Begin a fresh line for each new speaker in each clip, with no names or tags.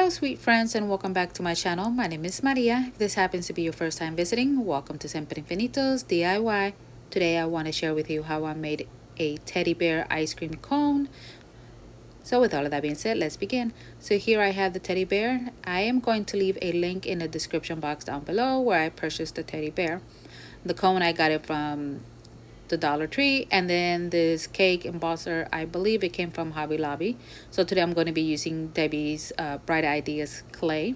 Hello sweet friends and welcome back to my channel. My name is Maria. If this happens to be your first time visiting, welcome to Siempre Infinitos DIY. Today I want to share with you how I made a teddy bear ice cream cone. So with all of that being said, let's begin. So here I have the teddy bear. I am going to leave a link in the description box down below where I purchased the teddy bear. The cone I got it from the Dollar Tree, and then this cake embosser, I believe it came from Hobby Lobby. So today I'm going to be using Debbie's Bright Ideas clay,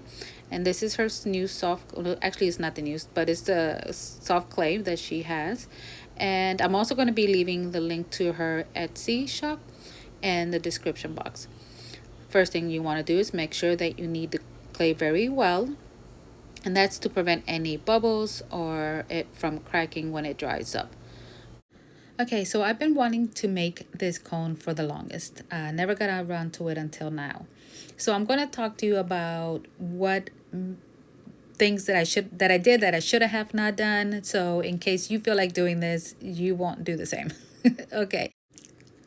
and this is her new soft, well, actually it's not the new, but it's the soft clay that she has. And I'm also going to be leaving the link to her Etsy shop in the description box. First thing you want to do is make sure that you knead the clay very well, and that's to prevent any bubbles or it from cracking when it dries up. Okay, so I've been wanting to make this cone for the longest. Never got around to it until now. So I'm going to talk to you about what things that I did that I should have not done. So in case you feel like doing this, you won't do the same. Okay.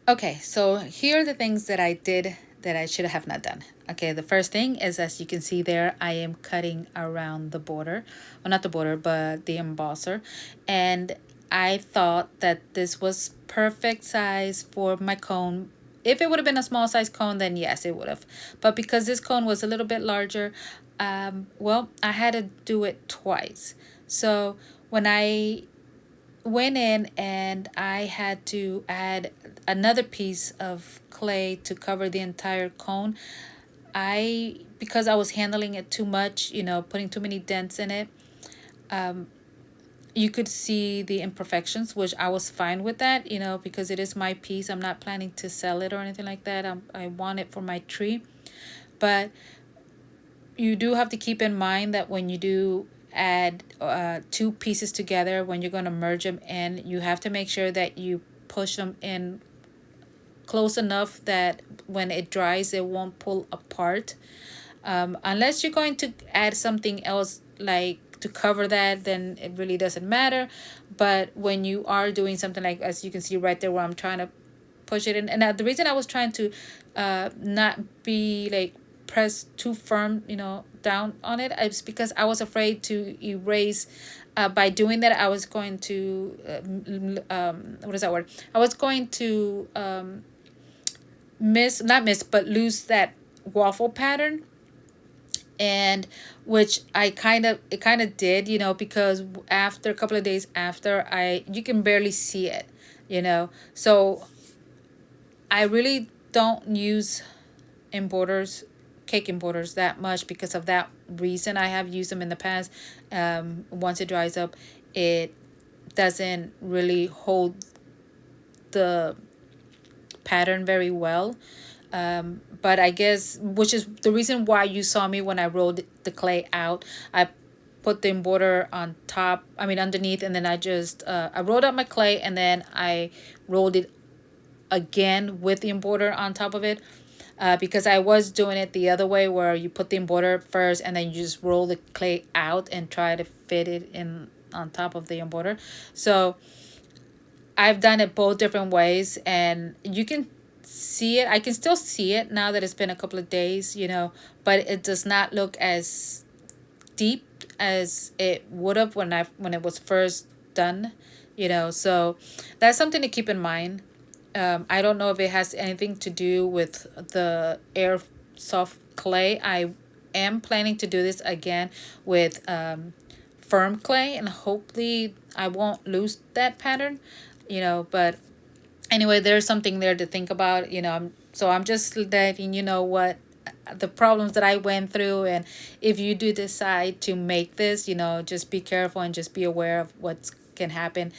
Okay, so here are the things that I did that I should have not done. Okay, the first thing is, as you can see there, I am cutting around the border. Well, not the border, but the embosser. And I thought that this was perfect size for my cone. If it would have been a small size cone, then yes, it would have. But because this cone was a little bit larger, well, I had to do it twice. So when I went in and I had to add another piece of clay to cover the entire cone. Because I was handling it too much, putting too many dents in it, you could see the imperfections, which I was fine with that, because it is my piece. I'm not planning to sell it or anything like that. I want it for my tree. But you do have to keep in mind that when you do add two pieces together, when you're going to merge them in, you have to make sure that you push them in close enough that when it dries it won't pull apart, unless you're going to add something else like to cover that, then it really doesn't matter. But when you are doing something like, as you can see right there where I'm trying to push it in, and the reason I was trying to not be like press too firm, down on it, is because I was afraid to erase. By doing that, I was going to what is that word? I was going to not miss, but lose that waffle pattern, and which it kind of did, because after a couple of days after, you can barely see it, so I really don't use emborders, cake emborders, that much because of that reason. I have used them in the past. Once it dries up, it doesn't really hold the pattern very well. But I guess, which is the reason why you saw me when I rolled the clay out, I put the border on top, I mean underneath, and then I rolled out my clay, and then I rolled it again with the border on top of it, because I was doing it the other way where you put the border first and then you just roll the clay out and try to fit it in on top of the border. So I've done it both different ways, and you can see it. I can still see it now that it's been a couple of days, but it does not look as deep as it would have when it was first done, So that's something to keep in mind. I don't know if it has anything to do with the air soft clay. I am planning to do this again with firm clay, and hopefully I won't lose that pattern, but anyway, there's something there to think about, so I'm just letting you know what the problems that I went through. And if you do decide to make this, just be careful and just be aware of what can happen.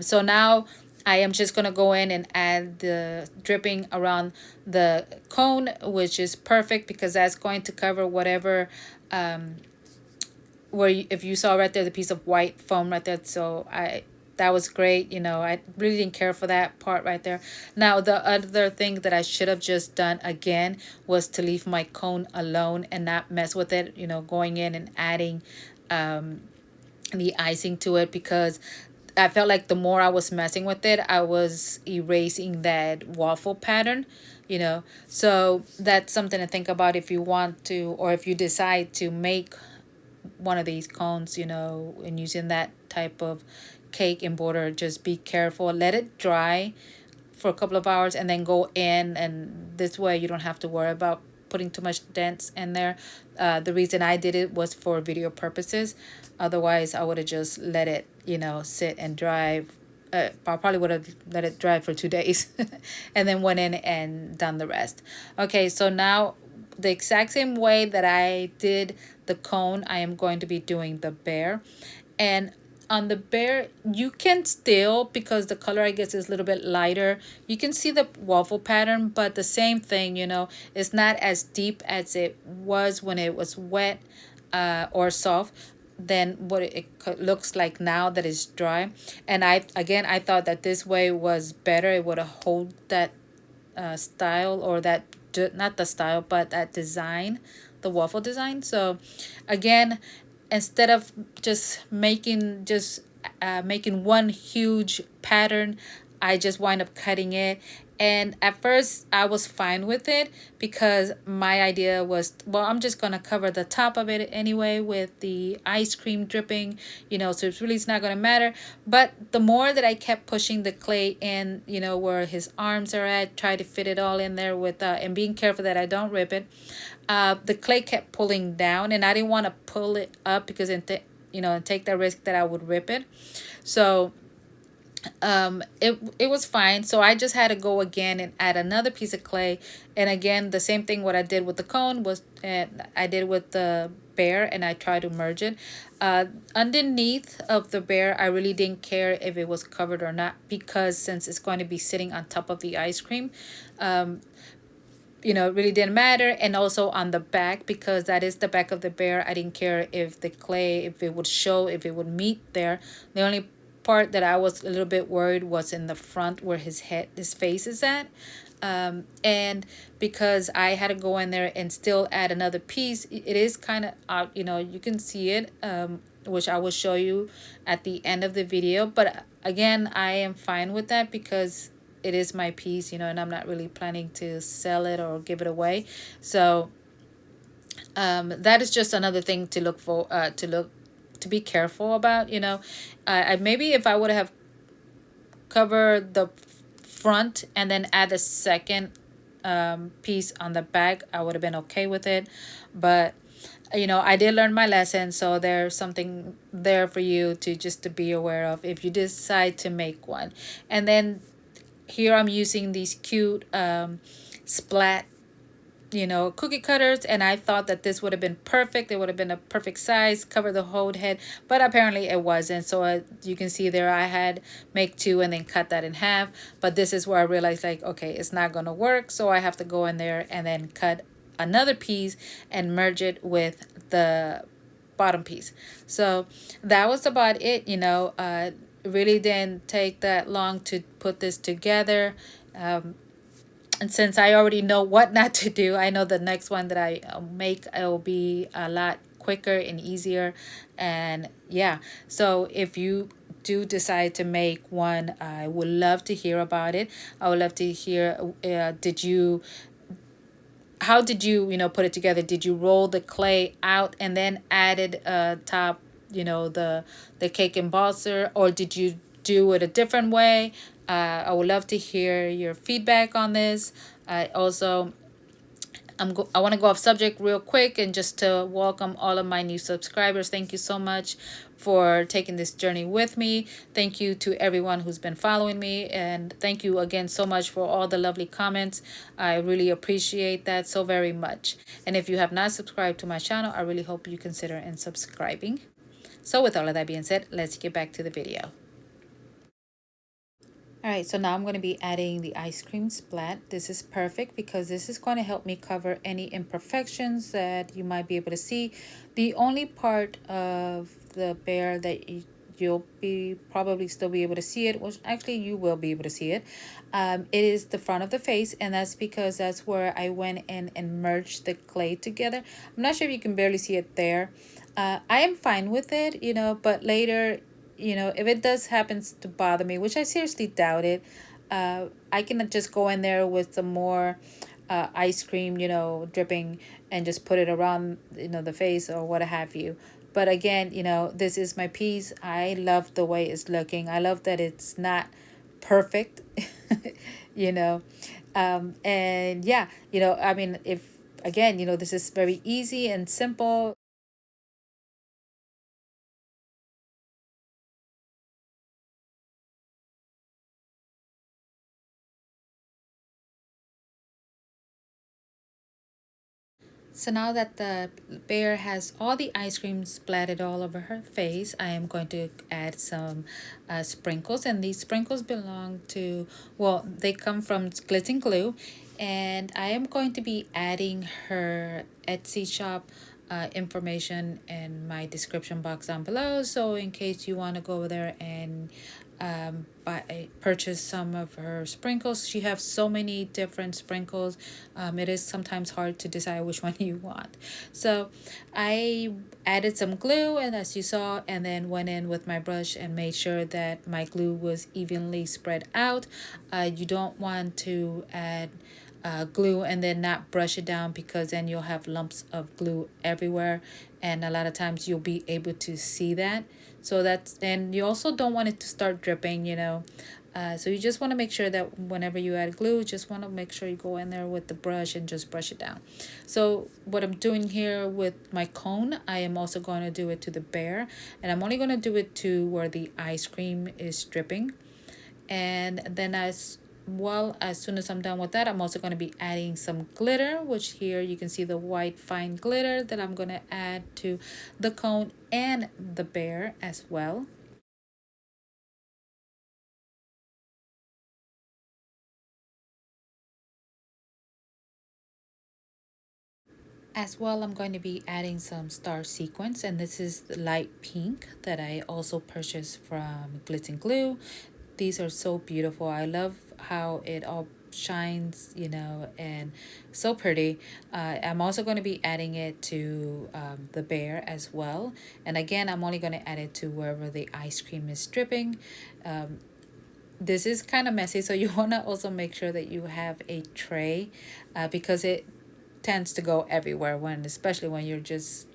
So now I am just going to go in and add the dripping around the cone, which is perfect because that's going to cover whatever if you saw right there the piece of white foam right there. So that was great. I really didn't care for that part right there. Now the other thing that I should have just done again was to leave my cone alone and not mess with it, going in and adding the icing to it, because I felt like the more I was messing with it, I was erasing that waffle pattern. you know. So that's something to think about if you want to, or if you decide to make one of these cones, and using that type of cake and border. Just be careful, let it dry for a couple of hours, and then go in, and this way you don't have to worry about putting too much dents in there. The reason I did it was for video purposes. Otherwise I would have just let it, sit and dry. I probably would have let it dry for 2 days and then went in and done the rest. Okay, so now the exact same way that I did the cone, I am going to be doing the bear. And on the bear, you can still, because the color I guess is a little bit lighter, you can see the waffle pattern, but the same thing, it's not as deep as it was when it was wet, or soft, than what it looks like now that it's dry. And I thought that this way was better. It would have hold that style, or that, not the style, but that design, the waffle design. So again, instead of making one huge pattern, I just wind up cutting it. And at first I was fine with it, because my idea was, well, I'm just gonna cover the top of it anyway with the ice cream dripping, so it's not gonna matter. But the more that I kept pushing the clay in, where his arms are at, try to fit it all in there with, and being careful that I don't rip it, the clay kept pulling down, and I didn't want to pull it up, because and take the risk that I would rip it. So it was fine. So I just had to go again and add another piece of clay. And again, the same thing what I did with the cone was, I did with the bear, and I tried to merge it. Underneath of the bear, I really didn't care if it was covered or not, because since it's going to be sitting on top of the ice cream, it really didn't matter. And also on the back, because that is the back of the bear, I didn't care if the clay, if it would show, if it would meet there. The only part that I was a little bit worried was in the front, where his face is at. And because I had to go in there and still add another piece, it is kind of you can see it, which I will show you at the end of the video. But again, I am fine with that, because it is my piece, and I'm not really planning to sell it or give it away. So that is just another thing to look for, to be careful about. Maybe if I would have covered the front and then add a second piece on the back, I would have been okay with it. But I did learn my lesson, so there's something there for you to be aware of if you decide to make one. And then here I'm using these cute splat, cookie cutters, and I thought that this would have been perfect. It would have been a perfect size, cover the whole head, but apparently it wasn't. So you can see there, I had make two and then cut that in half. But this is where I realized, like, okay, it's not gonna work, so I have to go in there and then cut another piece and merge it with the bottom piece. So that was about it. Really didn't take that long to put this together. And since I already know what not to do, I know the next one that I make, it will be a lot quicker and easier. And yeah, so if you do decide to make one, I would love to hear about it. I would love to hear, how did you, put it together? Did you roll the clay out and then added top, the cake embosser, or did you do it a different way? I would love to hear your feedback on this. Also, I want to go off subject real quick, and just to welcome all of my new subscribers. Thank you so much for taking this journey with me. Thank you to everyone who's been following me, and thank you again so much for all the lovely comments. I really appreciate that so very much. And if you have not subscribed to my channel, I really hope you consider in subscribing. So with all of that being said, let's get back to the video. All right, so now I'm going to be adding the ice cream splat. This is perfect because this is going to help me cover any imperfections that you might be able to see. The only part of the bear that you'll be probably still be able to see it, which actually you will be able to see it, it is the front of the face, and that's because that's where I went in and merged the clay together. I'm not sure if you can barely see it there. I am fine with it, but later, if it does happens to bother me, which I seriously doubt it, I can just go in there with some more ice cream, dripping, and just put it around, the face or what have you. But again, this is my piece. I love the way it's looking. I love that it's not perfect, you know. And yeah, I mean, if again, this is very easy and simple. So now that the bear has all the ice cream splattered all over her face, I am going to add some sprinkles. And these sprinkles belong to, well, they come from Glitz Glue. And I am going to be adding her Etsy shop information in my description box down below. So in case you want to go over there and purchase some of her sprinkles. She has so many different sprinkles. It is sometimes hard to decide which one you want. So I added some glue, and as you saw, and then went in with my brush and made sure that my glue was evenly spread out. You don't want to add glue and then not brush it down, because then you'll have lumps of glue everywhere, and a lot of times you'll be able to see that. So that's, and you also don't want it to start dripping, so you just want to make sure that whenever you add glue, just want to make sure you go in there with the brush and just brush it down. So what I'm doing here with my cone, I am also going to do it to the bear, and I'm only going to do it to where the ice cream is dripping. And then as well, as soon as I'm done with that, I'm also going to be adding some glitter, which here you can see the white fine glitter that I'm going to add to the cone and the bear as well. As well, I'm going to be adding some star sequins, and this is the light pink that I also purchased from Glitz and Glue. These are so beautiful. I love how it all shines, and so pretty. I'm also going to be adding it to the bear as well. And again, I'm only going to add it to wherever the ice cream is dripping. This is kind of messy, so you want to also make sure that you have a tray, because it tends to go everywhere, when especially when you're just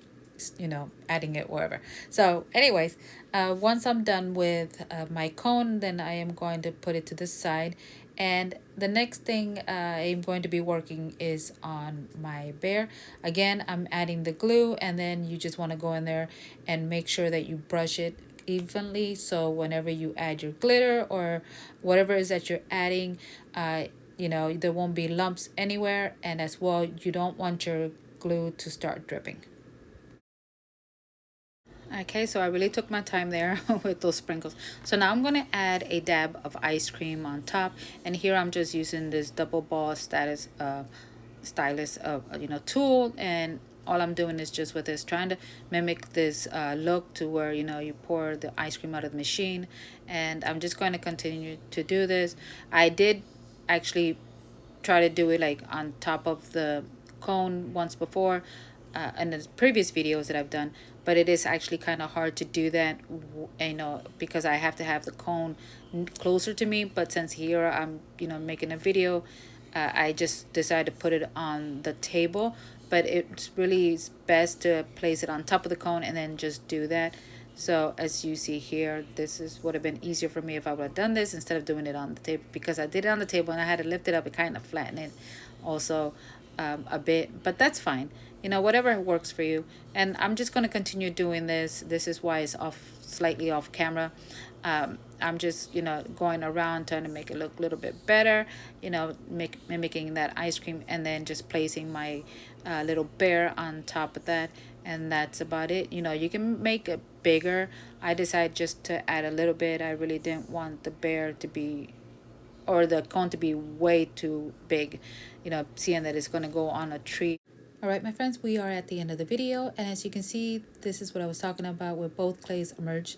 adding it wherever. So anyways, once I'm done with my cone, then I am going to put it to the side, and the next thing I'm going to be working is on my bear. Again, I'm adding the glue, and then you just want to go in there and make sure that you brush it evenly, so whenever you add your glitter or whatever it is that you're adding, there won't be lumps anywhere, and as well, you don't want your glue to start dripping. Okay, so I really took my time there with those sprinkles. So now I'm going to add a dab of ice cream on top. And here I'm just using this double ball stylus tool. And all I'm doing is just with this, trying to mimic this look to where, you pour the ice cream out of the machine. And I'm just going to continue to do this. I did actually try to do it like on top of the cone once before, in the previous videos that I've done, but it is actually kind of hard to do that, because I have to have the cone closer to me. But since here I'm making a video, I just decided to put it on the table. But it's really best to place it on top of the cone and then just do that. So as you see here, this is would have been easier for me if I would have done this instead of doing it on the table, because I did it on the table and I had to lift it up and kind of flatten it also, a bit, but that's fine. Whatever works for you. And I'm just going to continue doing this. This is why it's slightly off camera. I'm just, going around trying to make it look a little bit better, mimicking that ice cream, and then just placing my little bear on top of that. And that's about it. You can make it bigger. I decided just to add a little bit. I really didn't want the bear to be, or the cone to be way too big, seeing that it's going to go on a tree. All right, my friends, we are at the end of the video, and as you can see, this is what I was talking about with both clays emerge.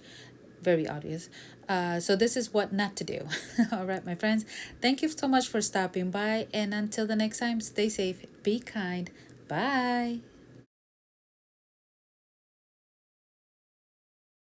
Very obvious. So this is what not to do. All right, my friends, thank you so much for stopping by, and until the next time, stay safe, be kind, bye.